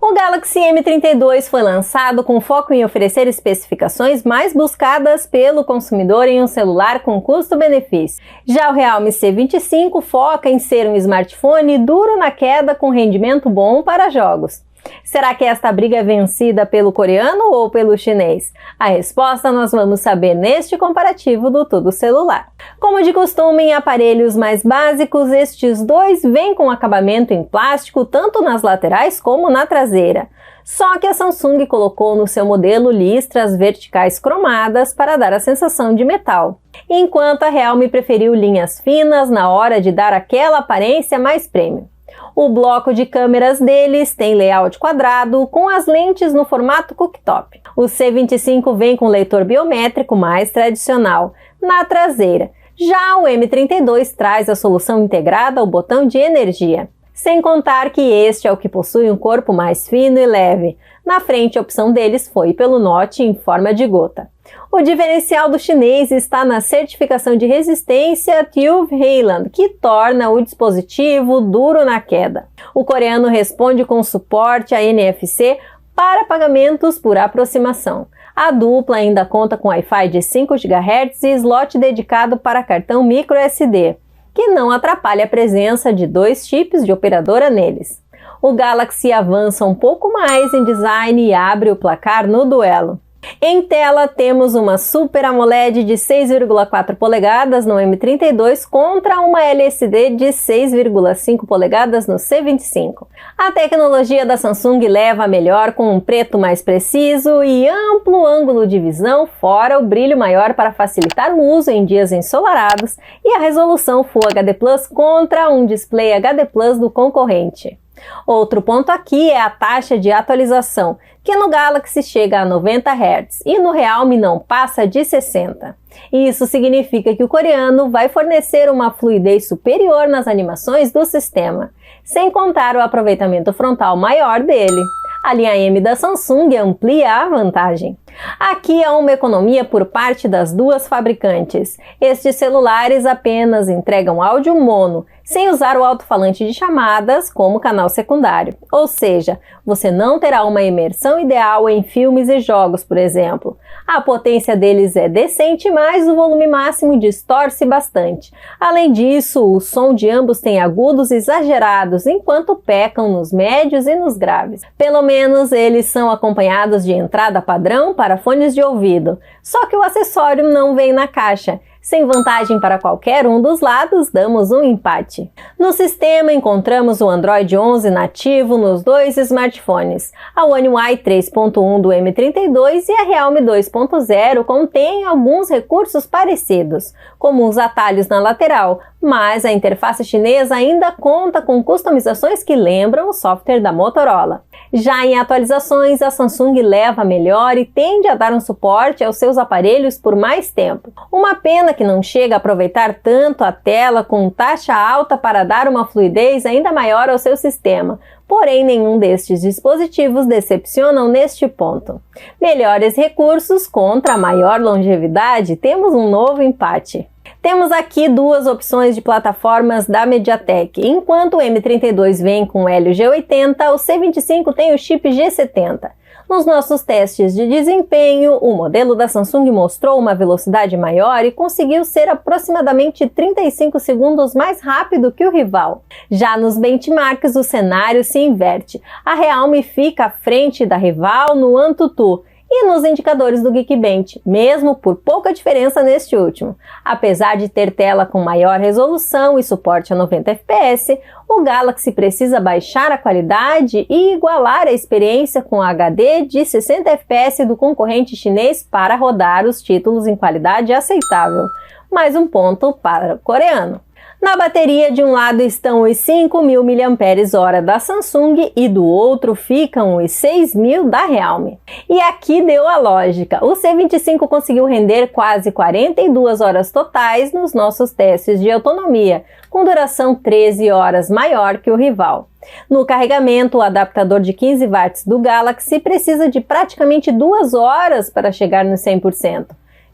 O Galaxy M32 foi lançado com foco em oferecer especificações mais buscadas pelo consumidor em um celular com custo-benefício. Já o Realme C25 foca em ser um smartphone duro na queda com rendimento bom para jogos. Será que esta briga é vencida pelo coreano ou pelo chinês? A resposta nós vamos saber neste comparativo do Tudo Celular. Como de costume em aparelhos mais básicos, estes dois vêm com acabamento em plástico tanto nas laterais como na traseira. Só que a Samsung colocou no seu modelo listras verticais cromadas para dar a sensação de metal, enquanto a Realme preferiu linhas finas na hora de dar aquela aparência mais premium. O bloco de câmeras deles tem layout quadrado com as lentes no formato cooktop. O C25 vem com leitor biométrico mais tradicional na traseira. Já o M32 traz a solução integrada ao botão de energia. Sem contar que este é o que possui um corpo mais fino e leve. Na frente, a opção deles foi pelo Note em forma de gota. O diferencial do chinês está na certificação de resistência TÜV Rheinland, que torna o dispositivo duro na queda. O coreano responde com suporte a NFC para pagamentos por aproximação. A dupla ainda conta com Wi-Fi de 5 GHz e slot dedicado para cartão microSD, que não atrapalha a presença de 2 chips de operadora neles. O Galaxy avança um pouco mais em design e abre o placar no duelo. Em tela temos uma Super AMOLED de 6,4 polegadas no M32 contra uma LCD de 6,5 polegadas no C25. A tecnologia da Samsung leva a melhor com um preto mais preciso e amplo ângulo de visão, fora o brilho maior para facilitar o uso em dias ensolarados e a resolução Full HD Plus contra um display HD Plus do concorrente. Outro ponto aqui é a taxa de atualização, que no Galaxy chega a 90 Hz e no Realme não passa de 60. Isso significa que o coreano vai fornecer uma fluidez superior nas animações do sistema, sem contar o aproveitamento frontal maior dele. A linha M da Samsung amplia a vantagem. Aqui há uma economia por parte das duas fabricantes. Estes celulares apenas entregam áudio mono, sem usar o alto-falante de chamadas como canal secundário. Ou seja, você não terá uma imersão ideal em filmes e jogos, por exemplo. A potência deles é decente, mas o volume máximo distorce bastante. Além disso, o som de ambos tem agudos exagerados, enquanto pecam nos médios e nos graves. Pelo menos eles são acompanhados de entrada padrão para fones de ouvido, só que o acessório não vem na caixa. Sem vantagem para qualquer um dos lados, damos um empate. No sistema, encontramos o Android 11 nativo nos dois smartphones. A One UI 3.1 do M32 e a Realme 2.0 contêm alguns recursos parecidos, como os atalhos na lateral, mas a interface chinesa ainda conta com customizações que lembram o software da Motorola. Já em atualizações, a Samsung leva a melhor e tende a dar um suporte aos seus aparelhos por mais tempo. Uma pena que não chega a aproveitar tanto a tela com taxa alta para dar uma fluidez ainda maior ao seu sistema. Porém, nenhum destes dispositivos decepcionam neste ponto. Melhores recursos contra maior longevidade, temos um novo empate. Temos aqui duas opções de plataformas da MediaTek. Enquanto o M32 vem com o Helio G80, o C25 tem o chip G70. Nos nossos testes de desempenho, o modelo da Samsung mostrou uma velocidade maior e conseguiu ser aproximadamente 35 segundos mais rápido que o rival. Já nos benchmarks, o cenário se inverte. A Realme fica à frente da rival no AnTuTu e nos indicadores do Geekbench, mesmo por pouca diferença neste último. Apesar de ter tela com maior resolução e suporte a 90 fps, o Galaxy precisa baixar a qualidade e igualar a experiência com HD de 60 fps do concorrente chinês para rodar os títulos em qualidade aceitável. Mais um ponto para o coreano. Na bateria, de um lado estão os 5.000 mAh da Samsung e do outro ficam os 6.000 da Realme. E aqui deu a lógica. O C25 conseguiu render quase 42 horas totais nos nossos testes de autonomia, com duração 13 horas maior que o rival. No carregamento, o adaptador de 15 watts do Galaxy precisa de praticamente 2 horas para chegar no 100%.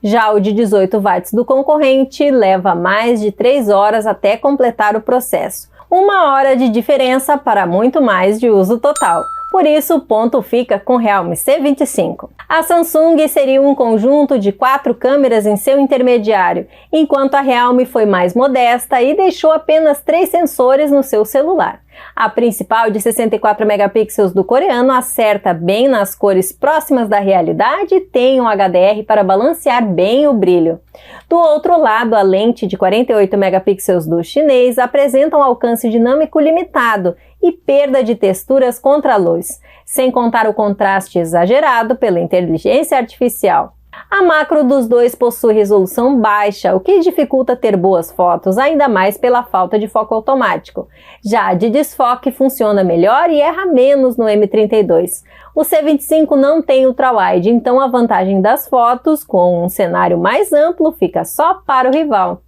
Já o de 18 watts do concorrente leva mais de 3 horas até completar o processo. 1 hora de diferença para muito mais de uso total. Por isso, o ponto fica com o Realme C25. A Samsung seria um conjunto de 4 câmeras em seu intermediário, enquanto a Realme foi mais modesta e deixou apenas 3 sensores no seu celular. A principal, de 64 megapixels do coreano, acerta bem nas cores próximas da realidade e tem um HDR para balancear bem o brilho. Do outro lado, a lente de 48 megapixels do chinês apresenta um alcance dinâmico limitado e perda de texturas contra a luz, sem contar o contraste exagerado pela inteligência artificial. A macro dos dois possui resolução baixa, o que dificulta ter boas fotos, ainda mais pela falta de foco automático. Já a de desfoque funciona melhor e erra menos no M32. O C25 não tem ultrawide, então a vantagem das fotos, com um cenário mais amplo, fica só para o rival.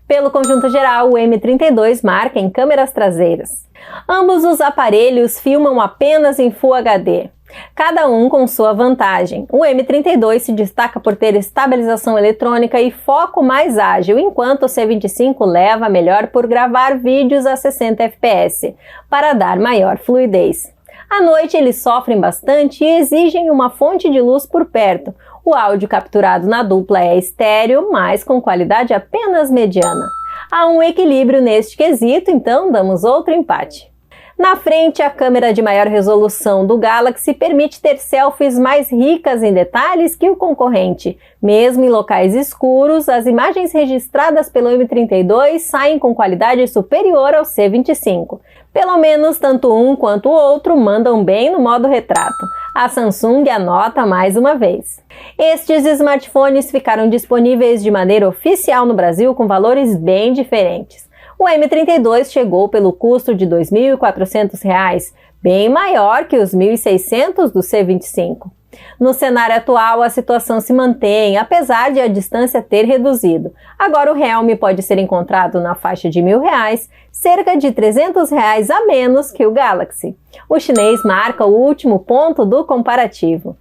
Pelo conjunto geral, o M32 marca em câmeras traseiras. Ambos os aparelhos filmam apenas em Full HD. Cada um com sua vantagem. O M32 se destaca por ter estabilização eletrônica e foco mais ágil, enquanto o C25 leva melhor por gravar vídeos a 60 fps, para dar maior fluidez. À noite eles sofrem bastante e exigem uma fonte de luz por perto. O áudio capturado na dupla é estéreo, mas com qualidade apenas mediana. Há um equilíbrio neste quesito, então damos outro empate. Na frente, a câmera de maior resolução do Galaxy permite ter selfies mais ricas em detalhes que o concorrente. Mesmo em locais escuros, as imagens registradas pelo M32 saem com qualidade superior ao C25. Pelo menos tanto um quanto o outro mandam bem no modo retrato. A Samsung anota mais uma vez. Estes smartphones ficaram disponíveis de maneira oficial no Brasil com valores bem diferentes. O M32 chegou pelo custo de R$ 2.400, bem maior que os R$ 1.600 do C25. No cenário atual, a situação se mantém, apesar de a distância ter reduzido. Agora o Realme pode ser encontrado na faixa de R$ 1.000, cerca de R$ 300 a menos que o Galaxy. O chinês marca o último ponto do comparativo.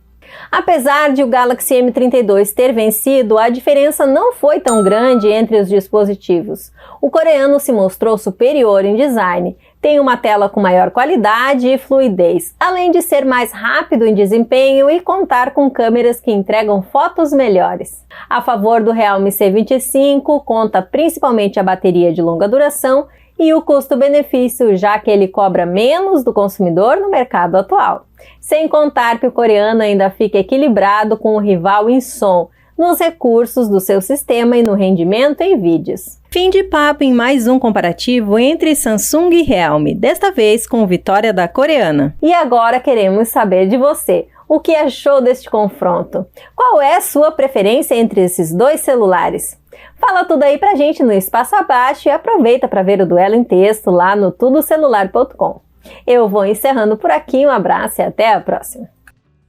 Apesar de o Galaxy M32 ter vencido, a diferença não foi tão grande entre os dispositivos. O coreano se mostrou superior em design, tem uma tela com maior qualidade e fluidez, além de ser mais rápido em desempenho e contar com câmeras que entregam fotos melhores. A favor do Realme C25 conta principalmente a bateria de longa duração e o custo-benefício, já que ele cobra menos do consumidor no mercado atual. Sem contar que o coreano ainda fica equilibrado com o rival em som, nos recursos do seu sistema e no rendimento em vídeos. Fim de papo em mais um comparativo entre Samsung e Realme, desta vez com vitória da coreana. E agora queremos saber de você. O que achou deste confronto? Qual é a sua preferência entre esses dois celulares? Fala tudo aí pra gente no espaço abaixo e aproveita para ver o duelo em texto lá no tudocelular.com. Eu vou encerrando por aqui, um abraço e até a próxima!